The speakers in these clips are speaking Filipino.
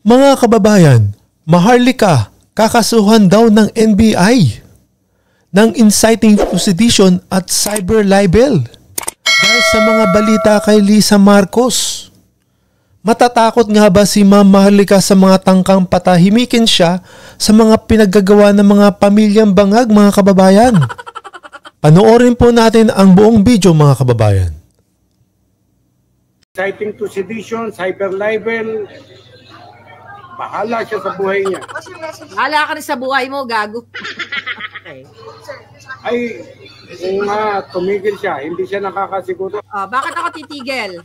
Mga kababayan, Maharlika kakasuhan daw ng NBI ng inciting to sedition at cyber libel dahil sa mga balita kay Lisa Marcos. Matatakot nga ba si Ma'am Maharlika sa mga tangkang patahimikin siya sa mga pinaggagawa ng mga pamilyang bangag, mga kababayan? Panoorin po natin ang buong video, mga kababayan. Inciting to sedition, cyber libel, bahala siya sa buhay niya. Bahala ka rin sa buhay mo, gago. Okay. Ay, kung tumigil siya, hindi siya nakakasiguro. Bakit ako titigil?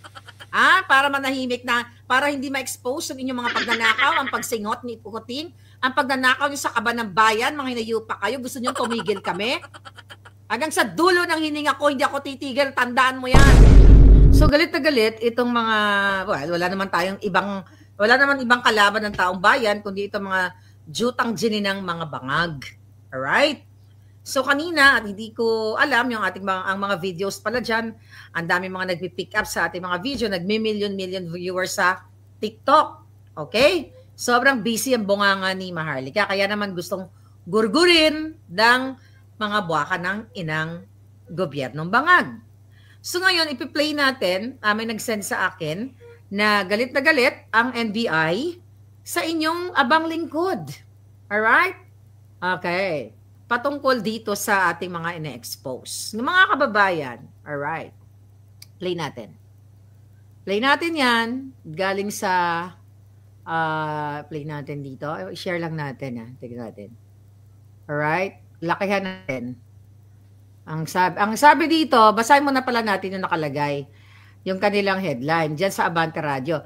Para manahimik na, para hindi ma-expose ang inyong mga pagnanakaw, ang pagsingot ni Pukutin, ang pagnanakaw nyo sa kaban ng bayan, mga hinayupa kayo, gusto nyo tumigil kami? Hanggang sa dulo ng hininga ko, hindi ako titigil, tandaan mo yan. So galit na galit itong mga, wala naman ibang kalaban ng taong bayan, kundi itong mga jutang gininang mga bangag. Alright? So kanina, at hindi ko alam, yung ang mga videos pala dyan, ang dami mga nagpipick up sa ating mga video, nagmi-million viewers sa TikTok. Okay? Sobrang busy ang bunganga ni Maharlika, kaya naman gustong gurgurin ng mga buwaka ng inang gobyernong bangag. So ngayon, ipi-play natin, may nag-send sa akin na galit ang NBI sa inyong abang lingkod. Alright? Okay. Patungkol dito sa ating mga ina-expose. Ng mga kababayan. Alright. Play natin. Play natin yan. Galing sa play natin dito. I-share lang natin. Tignan natin. Alright. Lakihan natin. Ang sabi dito, basahin mo na pala natin yung nakalagay. Yung kanilang headline. Diyan sa Abante Radio.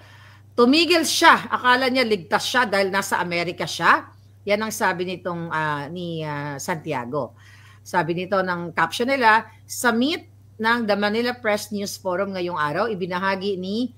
Tumigil siya. Akala niya ligtas siya dahil nasa Amerika siya. Yan ang sabi nitong ni Santiago. Sabi nito ng caption nila, sa meet ng The Manila Press News Forum ngayong araw, ibinahagi ni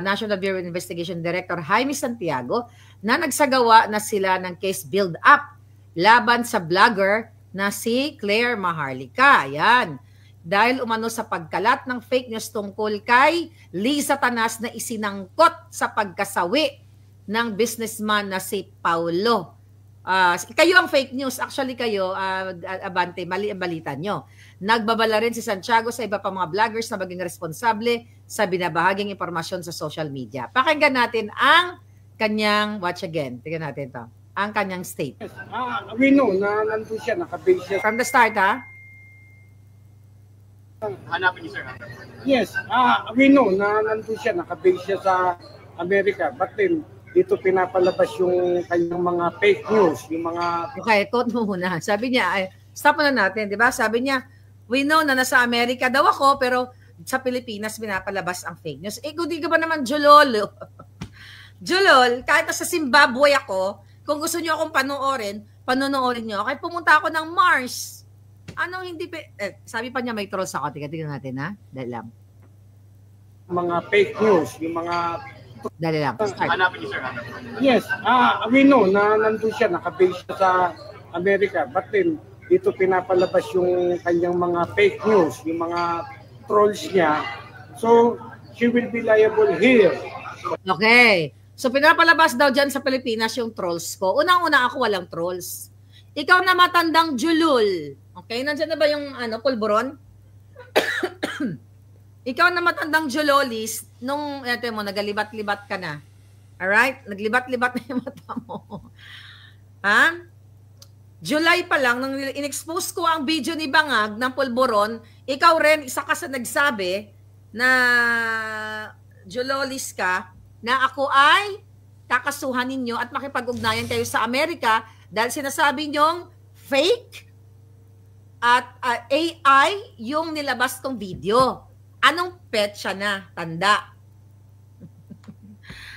National Bureau of Investigation Director Jaime Santiago na nagsagawa na sila ng case build-up laban sa vlogger na si Claire Maharlika. Yan. Dahil umano sa pagkalat ng fake news tungkol kay Lisa Tanas na isinangkot sa pagkasawi ng businessman na si Paulo. Kayo ang fake news. Actually kayo, Abante, mali ang balita nyo. Nagbabala rin si Santiago sa iba pang mga vloggers na maging responsable sa binabahaging impormasyon sa social media. Pakinggan natin ang kanyang, watch again, tingnan natin to, ang kanyang state. We know na nandun siya, nakabase siya. From the start, Hanapin niyo, sir. Yes, we know na nandun siya, nakabase siya sa Amerika. But then, dito pinapalabas yung kanyang mga fake news, yung mga... Okay, quote mo muna. Sabi niya, stop na natin, di ba? Sabi niya, we know na nasa Amerika daw ako, pero sa Pilipinas pinapalabas ang fake news. Kung di ka ba naman Jolol? Jolol, kahit sa Zimbabwe ako, kung gusto niyo akong panonoorin niyo, kahit pumunta ako ng Mars. Anong hindi... sabi pa niya may trolls ako. Tingnan natin, ha? Dahil lang. Mga fake news, yung mga... Dali lang. Hanapin niyo, sir. Yes, we know na nandun siya, nakabase siya sa Amerika. But then, dito pinapalabas yung kanyang mga fake news, yung mga trolls niya. So, she will be liable here. Okay. So, pinapalabas daw dyan sa Pilipinas yung trolls ko. Unang-una ako walang trolls. Ikaw na matandang Julul. Okay? Nandiyan na ba yung pulburon? Ikaw na matandang Jololis, nung nagalibat-libat ka na. Alright? Naglibat-libat na yung mata mo. Ha? July pa lang, nung in-expose ko ang video ni Bangag ng pulburon, ikaw rin, isa ka sa nagsabi na Jololis ka, na ako ay kakasuhan ninyo at makipag-ugnayan kayo sa Amerika dahil sinasabi nyong fake at AI yung nilabas kong video. Anong petsa na? Tanda.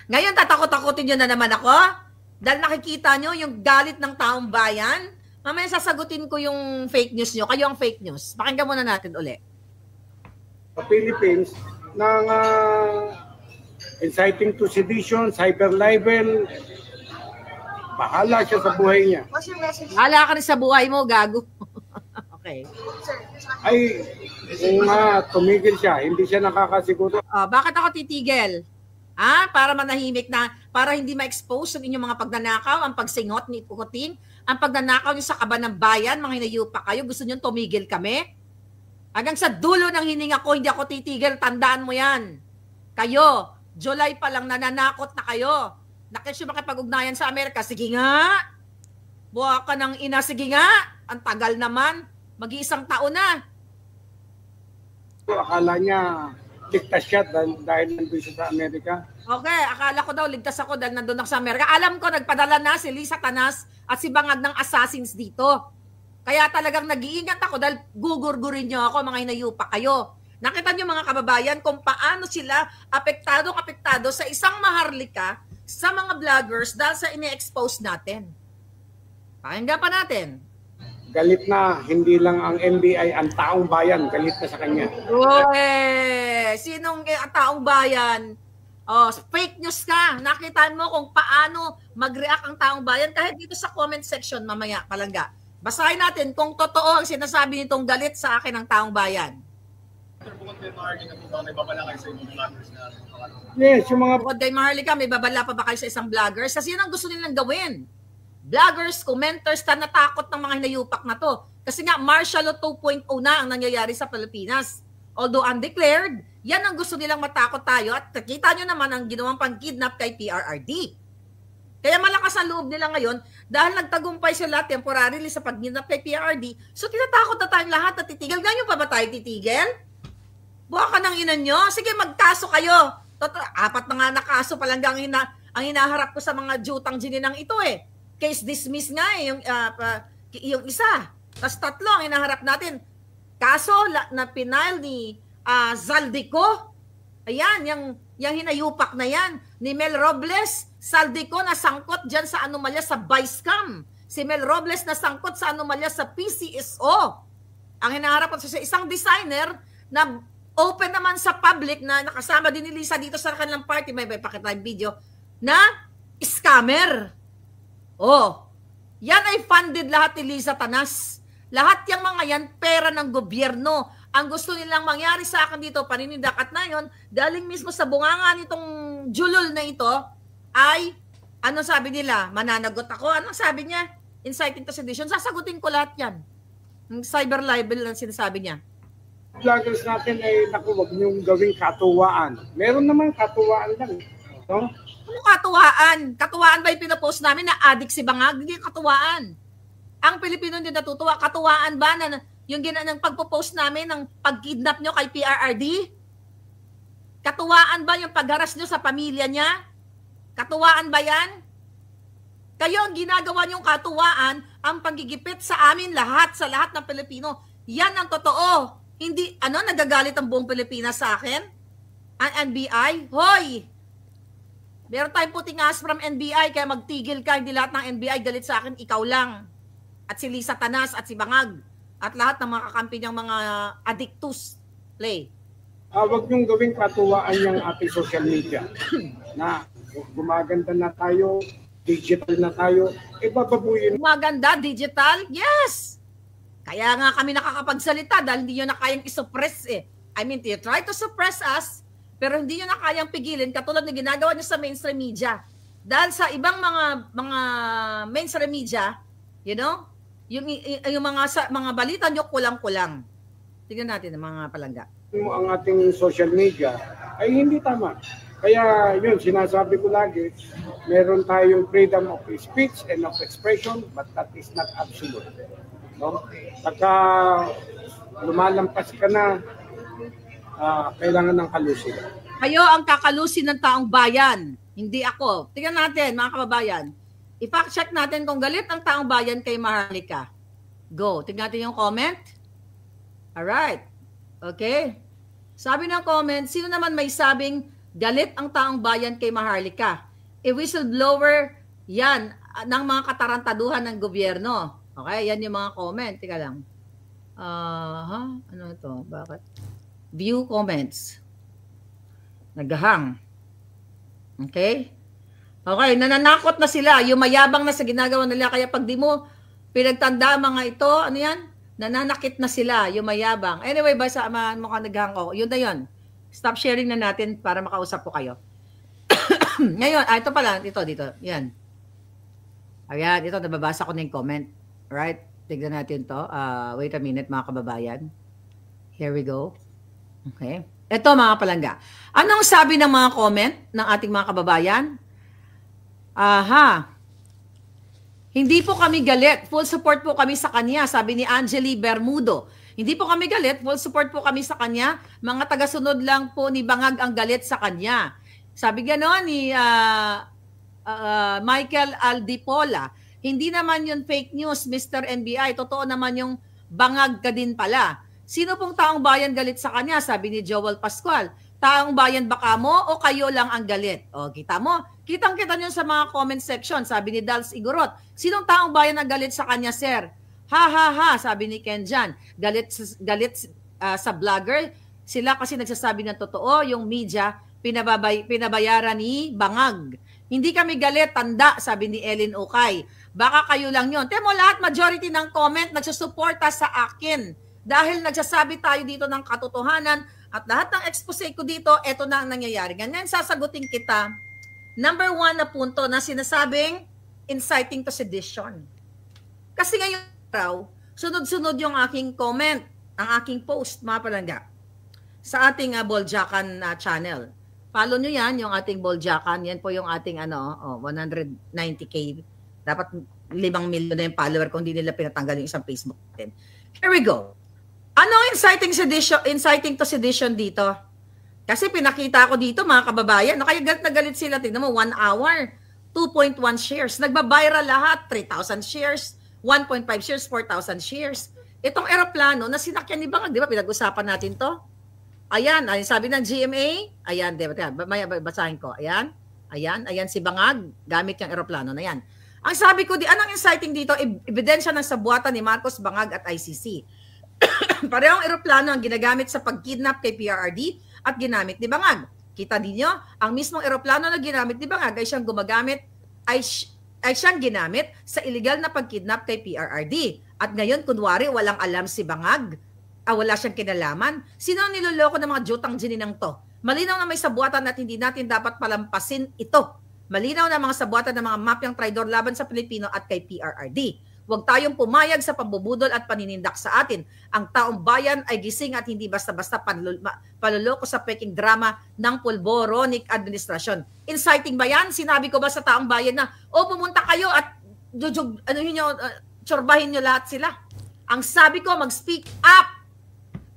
Ngayon, tatakot-takutin nyo na naman ako? Dahil nakikita nyo yung galit ng taong bayan? Mamaya sasagutin ko yung fake news nyo. Kayo ang fake news. Pakinggan muna natin uli. Sa Philippines, ng inciting to sedition, cyber libel, bahala siya sa buhay niya. Bahala ka rin sa buhay mo, gago. Okay. Ay, kung tumigil siya, hindi siya nakakasiguro. Bakit ako titigil? Para manahimik na, para hindi ma-expose ang inyong mga pagnanakaw, ang pagsingot ni Pukutin, ang pagnanakaw nyo sa kaban ng bayan, mga hinayupa kayo, gusto nyo tumigil kami? Hanggang sa dulo ng hininga ko, hindi ako titigil, tandaan mo yan. Kayo, July pa lang nananakot na kayo. Nakisyo makipag-ugnayan sa Amerika, sige nga. Buha ka ng ina, sige nga. Ang tagal naman, mag-iisang taon na. Akala niya, ligtas siya dahil nandun siya sa Amerika. Okay, akala ko daw ligtas ako dahil nandun ako sa Amerika. Alam ko, nagpadala na si Lisa Tanas at si Bangag ng assassins dito. Kaya talagang nag-iingat ako dahil gugurgurin nyo ako, mga hinayupa kayo. Nakita nyo mga kababayan kung paano sila apektado sa isang maharlika sa mga vloggers dahil sa ini-expose natin. Pakinggan pa natin. Galit na, hindi lang ang NBI, ang taong bayan, galit na sa kanya. Uy, sinong taong bayan? Oh, fake news ka. Nakita mo kung paano mag-react ang taong bayan kahit dito sa comment section mamaya, palangga. Basahin natin kung totoo ang sinasabi nitong galit sa akin ng taong bayan. Yes, yung mga... Bukod kay Maharlika, may babala pa ba kayo sa isang vlogger? Kasi yun ang gusto nilang gawin. Vloggers, commenters, natakot ng mga hinayupak na to. Kasi nga, martial law 2.0 na ang nangyayari sa Pilipinas. Although undeclared, yan ang gusto nilang matakot tayo. At nakita nyo naman ang ginawang pang-kidnap kay PRRD. Kaya malakas ang loob nila ngayon dahil nagtagumpay sila temporarily sa pag-kidnap kay PRRD. So tinatakot na tayong lahat na titigil. Ganyan pa ba tayo titigil? Buha ka ng ina nyo? Sige, magkaso kayo. Apat na nga na kaso palang ang hinaharap ko sa mga jutang gininang ito eh. Case dismiss nga eh, yung isa. Tapos tatlo ang hinaharap natin. Kaso na pinile ni Zaldico. Ayan, yung hinayupak na yan. Ni Mel Robles, Zaldico na sangkot dyan sa anomalya sa Vicecam. Si Mel Robles na sangkot sa anomalya sa PCSO. Ang hinaharap ko sa isang designer na open naman sa public na nakasama din ni Lisa dito sa kanilang party. May pakita yung video na scammer. Oh, yan ay funded lahat ni Lisa Tanas. Lahat yung mga yan, pera ng gobyerno. Ang gusto nilang mangyari sa akin dito, paninindakat na yon, daling mismo sa bunganga nitong julol na ito, ay, ano sabi nila? Mananagot ako. Anong sabi niya? Inciting to sedition. Sasagutin ko lahat yan. Yung cyber libel ang sinasabi niya. Vloggers natin ay, naku, wag niyong gawing katuwaan. Meron naman katuwaan lang. No? Ano katuwaan? Katuwaan ba yung pinapost namin na addict si Bangag? Hindi katuwaan. Ang Pilipino hindi natutuwa. Katuwaan ba na yung ginanang pagpo-post namin ng pag-kidnap nyo kay PRRD? Katuwaan ba yung pagharas nyo sa pamilya niya? Katuwaan ba yan? Kayo ang ginagawa nyong katuwaan, ang panggigipit sa amin lahat, sa lahat ng Pilipino. Yan ang totoo. Hindi, nagagalit ang buong Pilipinas sa akin? Ang NBI? Hoy! Meron tayong puting as from NBI, kaya magtigil ka. Hindi lahat ng NBI galit sa akin, ikaw lang. At si Lisa Tanas at si Bangag. At lahat ng mga kakampi niyang mga addictus. Play. Wag niyong gawing katuwaan yung ating social media. Na gumaganda na tayo, digital na tayo, bababuyin. Gumaganda, digital? Yes! Kaya nga kami nakakapagsalita dahil hindi nyo na kayang isuppress eh. I mean, you try to suppress us, pero hindi nyo na kayang pigilin katulad na ginagawa nyo sa mainstream media. Dahil sa ibang mga mainstream media, you know, yung mga balita nyo kulang-kulang. Tingnan natin ang mga palangga. Ang ating social media ay hindi tama. Kaya yun, sinasabi ko lagi, meron tayong freedom of speech and of expression, but that is not absolute. No? Pagka lumalampas ka na, kailangan ng kalusin. Kayo ang kakalusin ng taong bayan, hindi ako. Tingnan natin mga kababayan. I-fact check natin kung galit ang taong bayan kay Maharlika. Go. Tingnan natin yung comment. Alright. Okay. Sabi ng comment, sino naman may sabing galit ang taong bayan kay Maharlika? I-whistleblower yan ng mga katarantaduhan ng gobyerno. Okay, yan yung mga comment. Tika lang. Ano ito? Bakit? View comments. Naghahang. Okay? Okay, nananakot na sila. Yung mayabang na sa ginagawa nila. Kaya pag di mo pinagtanda mga ito, ano yan? Nananakit na sila, yung mayabang. Anyway, basta mukhang naghahang ko. Yun na yun. Stop sharing na natin para makausap po kayo. Ngayon, ito pala, dito. Yan. Ayan, ito, nababasa ko na yung comment. Right? Tignan natin to. Wait a minute, mga kababayan. Here we go. Okay. Ito, mga palangga. Anong sabi ng mga comment ng ating mga kababayan? Hindi po kami galit. Full support po kami sa kanya, sabi ni Angeli Bermudo. Hindi po kami galit. Full support po kami sa kanya. Mga tagasunod lang po ni Bangag ang galit sa kanya. Sabi gano'n ni Michael Aldipola. Hindi naman yun fake news, Mr. NBI. Totoo naman yung Bangag ka din pala. Sino pong taong bayan galit sa kanya? Sabi ni Joel Pascual. Taong bayan ba kamo o kayo lang ang galit? O, kita mo? Kitang-kita nyo sa mga comment section. Sabi ni Dals Igorot. Sinong taong bayan ang galit sa kanya, sir? Ha, sabi ni Ken Jan. Galit sa vlogger. Sila kasi nagsasabi ng totoo. Yung media, pinabayaran ni Bangag. Hindi kami galit, tanda, sabi ni Ellen Okay. Baka kayo lang yon. Temo lahat, majority ng comment nagsusuporta sa akin. Dahil nagsasabi tayo dito ng katotohanan at lahat ng expose ko dito, eto na ang nangyayari. Ganyan, sasagutin kita. Number 1 na punto na sinasabing inciting to sedition. Kasi ngayon raw, sunod-sunod yung aking comment, ang aking post, mga palangga, sa ating Boljakan channel. Follow nyo yan, yung ating Boljakan. Yan po yung ating 190K. Dapat 5 million na yung follower kung hindi nila pinatanggal yung isang Facebook natin. Here we go. Ano inciting to sedition dito? Kasi pinakita ko dito, mga kababayan, kaya galit na galit sila. Tignan mo, 1 hour, 2.1 shares. Nagbabiral lahat, 3,000 shares, 1.5 shares, 4,000 shares. Itong eroplano na sinakyan ni Bangag, di ba, pinag-usapan natin to? Ayan, sabi ng GMA, ayan, di ba, basahin ko, ayan si Bangag, gamit yung eroplano na yan. Ang sabi ko, anong inciting dito? Ebidensya ng sabuatan ni Marcos, Bangag at ICC. Parehong eroplano ang ginagamit sa pagkidnap kay PRRD at ginamit ni Bangag. Kita ninyo, ang mismong eroplano na ginamit ni Bangag ay siyang ginamit sa illegal na pagkidnap kay PRRD. At ngayon, kunwari, walang alam si Bangag, wala siyang kinalaman. Sino ang niloloko ng mga jutang gininang to? Malinaw na may sabuatan at hindi natin dapat palampasin ito. Malinaw na mga sabuatan ng mga mafyang traidor laban sa Pilipino at kay PRRD. Huwag tayong pumayag sa pambubudol at paninindak sa atin. Ang taong bayan ay gising at hindi basta-basta paluloko sa peking drama ng pulboronic administrasyon. Inciting ba yan? Sinabi ko ba sa taong bayan na, pumunta kayo at tsorbahin nyo lahat sila? Ang sabi ko, mag-speak up.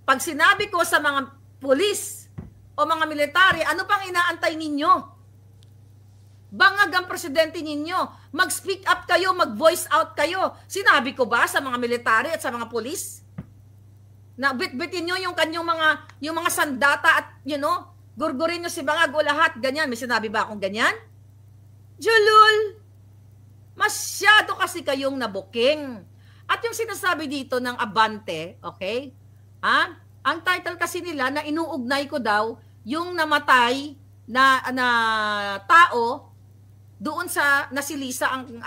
Pag sinabi ko sa mga pulis o mga military, ano pang inaantay ninyo? Bangag ang presidente ninyo. Mag-speak up kayo, mag-voice out kayo. Sinabi ko ba sa mga military at sa mga pulis? Na bit-bitin nyo yung kanyang mga sandata at, gurgurin nyo si Bangag o lahat, ganyan. May sinabi ba akong ganyan? Julul! Masyado kasi kayong nabuking. At yung sinasabi dito ng Abante, okay? Ang title kasi nila na inuugnay ko daw yung namatay na tao doon sa nasilisa ang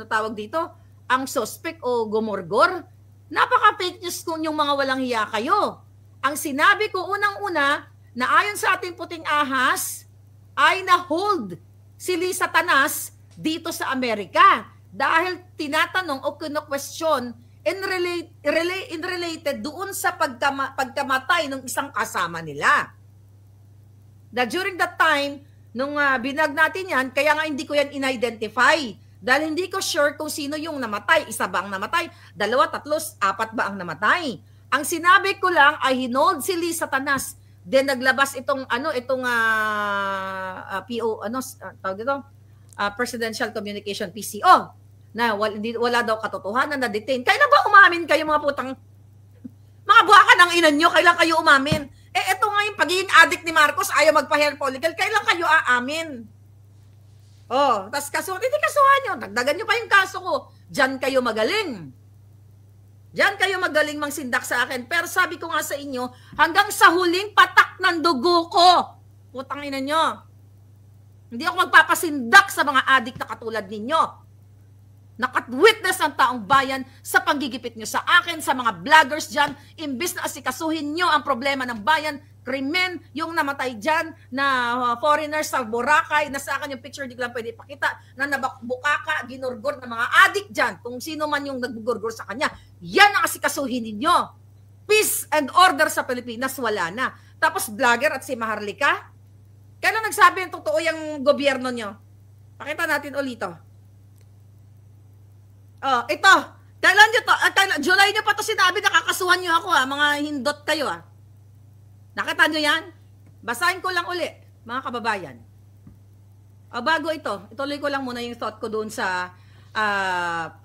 tawag dito, ang suspect o gumorgor. Napaka-fake news kung yung mga walang hiya kayo. Ang sinabi ko unang-una na ayon sa ating puting ahas ay na-hold si Lisa Tanas dito sa Amerika dahil tinatanong o kino-question in related doon sa pagkamatay ng isang kasama nila. Na during that time, nung binag natin yan, kaya nga hindi ko yan in-identify. Dahil hindi ko sure kung sino yung namatay. Isa ba ang namatay? 2, 3, 4 ba ang namatay? Ang sinabi ko lang ay hinold si Lisa Tanas. Then naglabas itong tawag dito, Presidential Communication PCO na wala daw katotohanan na detain. Kailan ba umamin kayo mga putang mga buwakan ng inan nyo? Kailan kayo umamin? Ito nga yung pagiging addict ni Marcos, ayaw magpa-hair follicle. Kailan kayo aamin? Tas kasuhan. Hindi kasuhan nyo. Dagdagan nyo pa yung kaso ko. Diyan kayo magaling. Diyan kayo magaling mangsindak sa akin. Pero sabi ko nga sa inyo, hanggang sa huling patak ng dugo ko, putang ina nyo. Hindi ako magpapasindak sa mga addict na katulad ninyo. Nakat-witness ang taong bayan sa panggigipit nyo sa akin, sa mga vloggers dyan, imbis na asikasuhin nyo ang problema ng bayan, krimen, yung namatay dyan na foreigners sa Boracay, nasa akin yung picture, di ko lang pwede ipakita, na nabukaka, ginurgor ng mga adik dyan, kung sino man yung nagbugurgor sa kanya. Yan ang asikasuhin ninyo. Peace and order sa Pilipinas, wala na. Tapos vlogger at si Maharlika, kailan nagsabi yung totoo yung gobyerno nyo? Pakita natin ulit ito. Oh, ito. Kailan nyo to? July nyo pa to sinabi, nakakasuhan nyo ako mga hindot kayo Nakita nyo yan? Basahin ko lang uli, mga kababayan. Bago ito, ituloy ko lang muna yung thought ko doon sa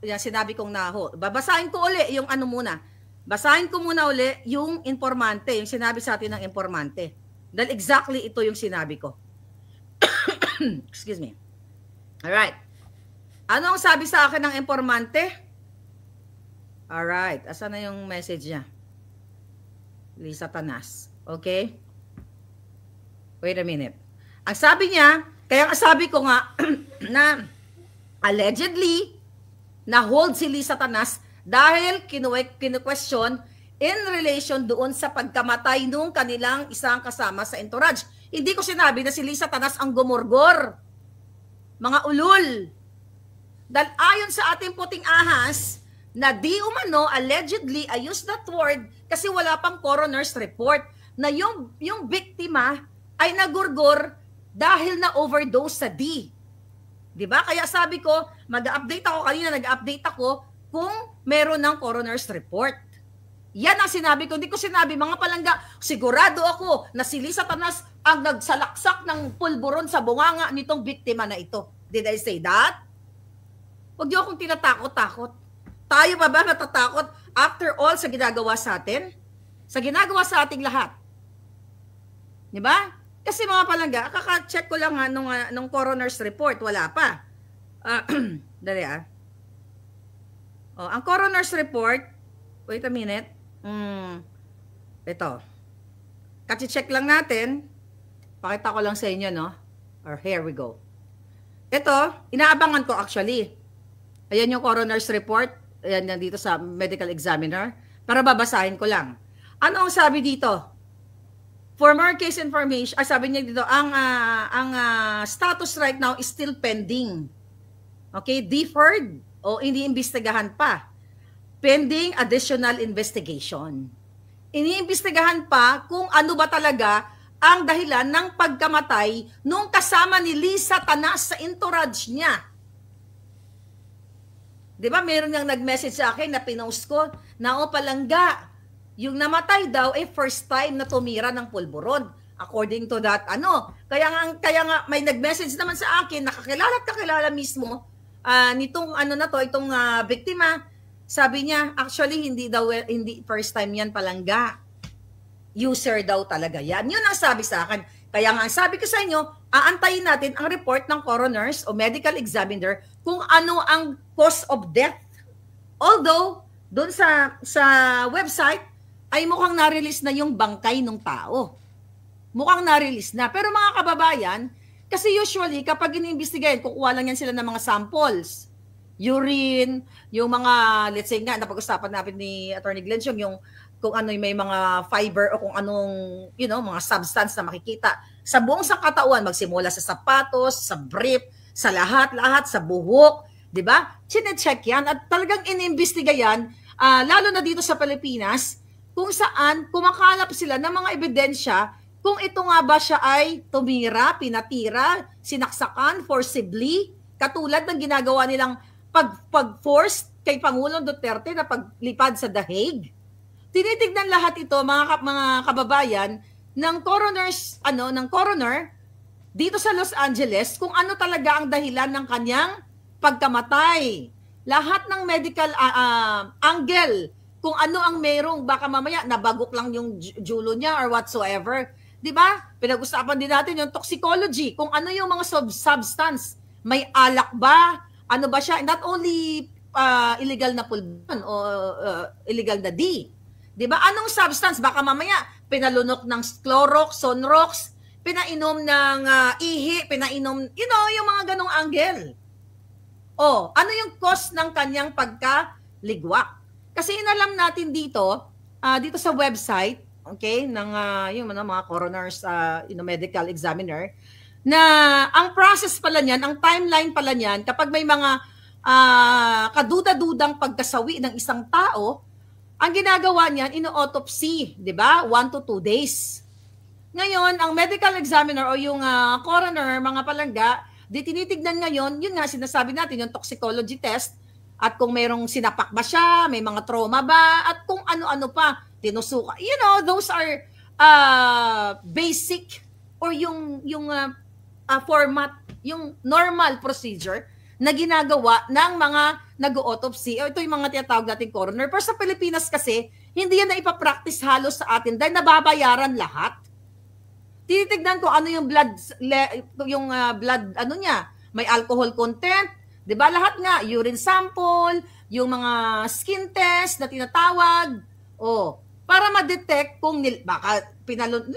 yung sinabi kong babasahin ko uli yung ano muna. Basahin ko muna uli yung informante, yung sinabi sa atin ng informante. Dahil exactly ito yung sinabi ko. Excuse me. Alright. Ano ang sabi sa akin ng informante? Alright. Asan na yung message niya? Lisa Tanas. Okay? Wait a minute. Ang sabi niya, kaya ang sabi ko nga, na allegedly, na-hold si Lisa Tanas dahil kinu-question in relation doon sa pagkamatay nung kanilang isang kasama sa entourage. Hindi ko sinabi na si Lisa Tanas ang gumurgor. Mga ulol. Dahil ayon sa ating puting ahas, na di umano, allegedly, I use that word kasi wala pang coroner's report, na yung biktima ay nagurgor dahil na overdose sa D. Diba? Kaya sabi ko, mag-update ako kanina, nag-update ako kung meron ng coroner's report. Yan ang sinabi ko. Hindi ko sinabi, mga palangga, sigurado ako na si Lisa Tanas ang nagsalaksak ng pulburon sa bunganga nitong biktima na ito. Did I say that? Huwag niyo akong tinatakot-takot. Tayo pa ba natatakot after all sa ginagawa sa atin? Sa ginagawa sa ating lahat. Diba? Kasi mga palangga, kaka-check ko lang nung coroner's report, wala pa. Dali ang coroner's report, wait a minute. Ito. Kasi check lang natin. Pakita ko lang sa inyo, no? Or here we go. Ito, inaabangan ko actually. Ayan yung coroner's report. Ayan yan dito sa medical examiner. Para babasahin ko lang. Ano ang sabi dito? For more case information, sabi niya dito, ang status right now is still pending. Okay? Deferred o iniimbestigahan pa. Pending additional investigation. Iniimbestigahan pa kung ano ba talaga ang dahilan ng pagkamatay nung kasama ni Lisa Tanas sa entourage niya. Diba, meron niyang nag-message sa akin na pinost ko na palangga, yung namatay daw first time na tumira ng pulburon. According to that, Kaya nga may nag-message naman sa akin, nakakilala mismo nitong itong biktima. Sabi niya, actually hindi first time yan palangga. User daw talaga yan. Yun ang sabi sa akin. Kaya nga sabi ko sa inyo, aantayin natin ang report ng coroners o medical examiner kung ano ang cause of death. Although, doon sa website, ay mukhang na-release na yung bangkay ng tao. Mukhang na-release na. Pero mga kababayan, kasi usually, kapag iniimbestigayan, kukuha lang yan sila ng mga samples. Urine, yung mga, let's say nga, napag-usapan natin ni Attorney Glensiong, yung kung ano may mga fiber o kung anong, mga substance na makikita. Sa buong sangkatauhan, magsimula sa sapatos, sa brief, sa lahat, sa buhok, di ba? Chine-check yan at talagang inimbestiga yan, lalo na dito sa Pilipinas, kung saan kumakalap sila ng mga ebidensya kung ito nga ba siya ay tumira, pinatira, sinaksakan, forcibly, katulad ng ginagawa nilang pag-force kay Pangulong Duterte na paglipad sa The Hague. Tinitignan lahat ito mga kababayan ng coroner dito sa Los Angeles kung ano talaga ang dahilan ng kanyang pagkamatay. Lahat ng medical angle, kung ano ang merong, baka mamaya nabagok lang yung julo niya or whatsoever. Di ba? Pinag-usapan din natin yung toxicology, kung ano yung mga substance. May alak ba? Ano ba siya? Not only illegal na pulburon o illegal na D. Diba? Anong substance? Baka mamaya pinalunok ng Clorox, Sonrox, pinainom ng ihi, pinainom, yung mga ganong angle. Ano yung cause ng kanyang pagkaligwak? Kasi inalam natin dito sa website, okay, ng yung mga coroners, medical examiner, na ang process pala niyan, ang timeline pala niyan, kapag may mga kaduda-dudang pagkasawi ng isang tao, ang ginagawa niyan, ino-autopsy, di ba? 1 to 2 days. Ngayon, ang medical examiner o yung coroner, mga palangga, tinitignan ngayon, yun nga sinasabi natin, yung toxicology test, at kung mayroong sinapak ba siya, may mga trauma ba, at kung ano-ano pa, tinusuka. You know, those are basic or yung format, yung normal procedure na ginagawa ng mga nag-autopsy. O ito yung mga tinatawag nating coroner. Pero sa Pilipinas kasi, hindi yan na ipapractice halos sa atin dahil nababayaran lahat. Tinitignan ko ano yung blood, ano niya, may alcohol content, 'di ba? Lahat nga, urine sample, yung mga skin test na tinatawag. Para ma-detect kung baka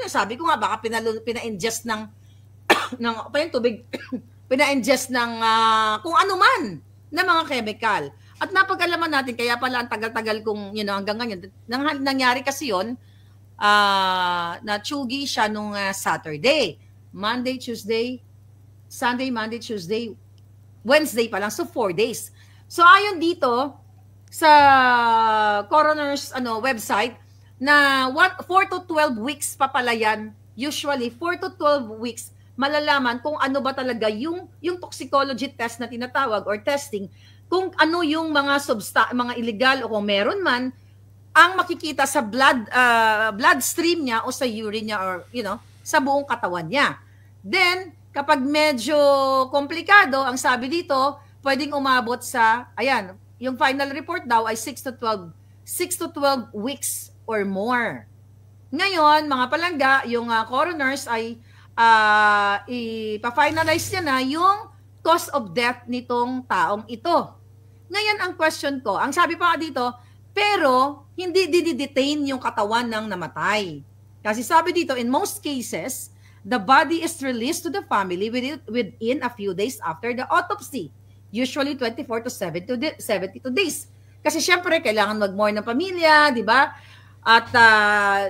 sabi ko nga baka pina-ingest ng pa yung tubig, pina-ingest ng kung ano man na mga chemical. At napag-alaman natin kaya pala ang tagal-tagal kung hanggang ngayon nangyari kasi 'yon. Na tsugi siya nung Saturday, Monday, Tuesday, Sunday, Monday, Tuesday, Wednesday pa lang. So 4 days. So ayon dito sa coroner's website na 4 to 12 weeks pa pala yan. Usually 4 to 12 weeks malalaman kung ano ba talaga yung toxicology test na tinatawag or testing, kung ano yung mga mga illegal o kung meron man ang makikita sa bloodstream niya o sa urine niya or sa buong katawan niya. Then kapag medyo komplikado, ang sabi dito, pwedeng umabot sa yung final report daw ay 6 to 12 weeks or more. Ngayon, mga palangga, yung coroners ay ipa-finalize niya na yung cause of death nitong taong ito. Ngayon, ang question ko, ang sabi pa dito, pero hindi didetain yung katawan ng namatay. Kasi sabi dito, in most cases, the body is released to the family within a few days after the autopsy. Usually 24 to 72 days. Kasi syempre, kailangan mag-mourn ng pamilya, di ba? At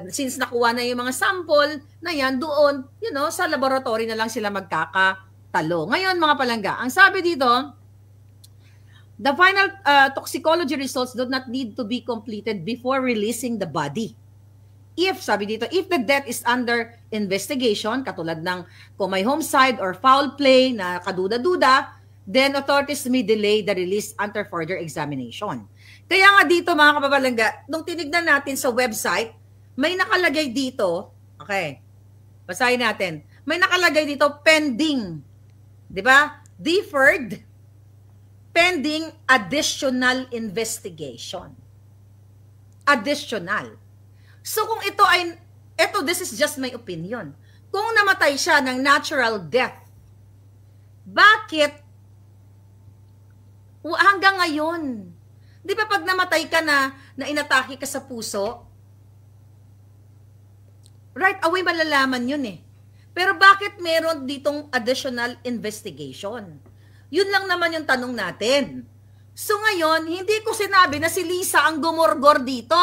since nakuha na yung mga sample na yan, doon, sa laboratory na lang sila magkakatalo. Ngayon, mga palangga, ang sabi dito, the final toxicology results do not need to be completed before releasing the body. Sabi dito, if the death is under investigation, katulad ng kung may homicide or foul play na kaduda-duda, then authorities may delay the release until further examination. Kaya nga dito, mga kababalangga, nung tinignan natin sa website, may nakalagay dito, okay, basahin natin, may nakalagay dito pending, di ba? Deferred, pending additional investigation. Additional. So kung this is just my opinion. Kung namatay siya ng natural death, bakit hanggang ngayon? Di ba pag namatay ka na inatake ka sa puso, right away malalaman yun eh. Pero bakit meron ditong additional investigation? Yun lang naman yung tanong natin. So ngayon, hindi ko sinabi na si Lisa ang gumorgor dito.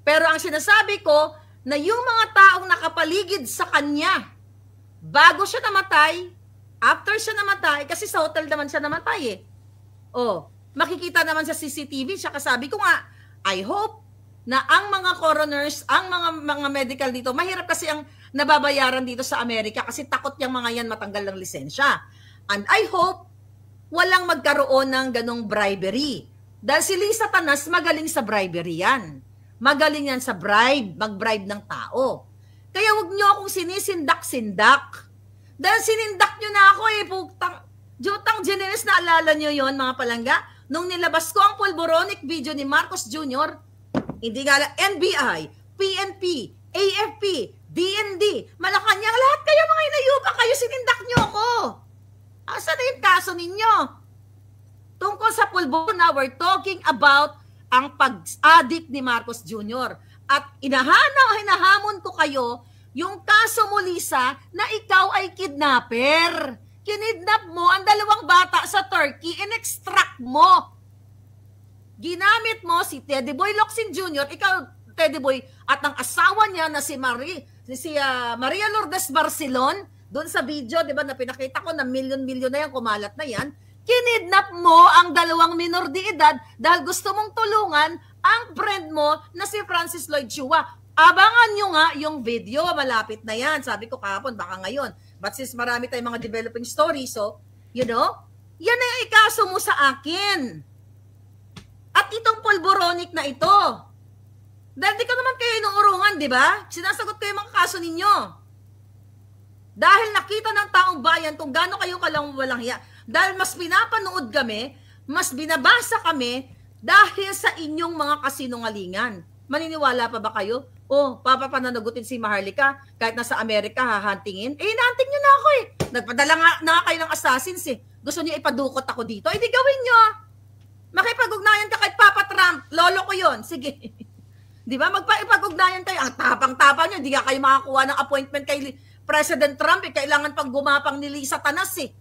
Pero ang sinasabi ko, na yung mga taong nakapaligid sa kanya, bago siya namatay, after siya namatay, kasi sa hotel naman siya namatay eh. Makikita naman sa CCTV, siya kasabi ko nga, I hope na ang mga coroners, ang mga medical dito, mahirap kasi ang nababayaran dito sa Amerika kasi takot yung mga yan matanggal ng lisensya. And I hope walang magkaroon ng ganong bribery. Dahil si Lisa Tanas magaling sa bribery yan. Magaling yan sa mag-bribe ng tao. Kaya wag nyo akong sinisindak-sindak. Dahil sinindak nyo na ako eh, Jutang Generis, naalala nyo yon mga palangga? Nung nilabas ko ang pulboronic video ni Marcos Jr., hindi nga NBI, PNP, AFP, DND, Malacanang, lahat kayo mga inayupa kayo, sinindak nyo ako. Asa na yung kaso ninyo? Tungkol sa pulbo na, we're talking about ang pag-addict ni Marcos Jr. At hinahamon ko kayo yung kaso mo, Lisa, na ikaw ay kidnapper. Kinidnap mo ang 2 bata sa Turkey, in-extract mo. Ginamit mo si Teddy Boy Locsin Jr., ikaw, Teddy Boy at ang asawa niya na si Maria Lourdes Barcelon, doon sa video, di ba, na pinakita ko na milyon-milyon na yan, kumalat na yan, kinidnap mo ang 2 minor de edad dahil gusto mong tulungan ang friend mo na si Francis Lloyd Chua. Abangan nyo nga yung video, malapit na yan. Sabi ko kahapon, baka ngayon. But since marami tayong mga developing stories, so, you know, yan ang ikaso mo sa akin. At itong pulboronic na ito, dahil di ko naman kayo inuurungan, di ba? Sinasagot ko yung mga kaso ninyo. Dahil nakita ng taong bayan kung gaano kayo walang hiya. Dahil mas pinapanood kami, mas binabasa kami dahil sa inyong mga kasinungalingan. Maniniwala pa ba kayo? Papapananagutin si Maharlika kahit nasa Amerika hahantingin. Hinanting nyo na ako eh. Nagpadala nga kayo ng assassins eh. Gusto niyo ipadukot ako dito? Di gawin nyo. Makipag-ugnayan ka kay Papa Trump. Lolo ko yon. Sige. Di ba? Magpa-ipag-ugnayan kayo. Ang tapang-tapang nyo. Hindi ka kayo makakuha ng appointment kay President Trump. Kailangan pang gumapang ni Lisa Tanas eh.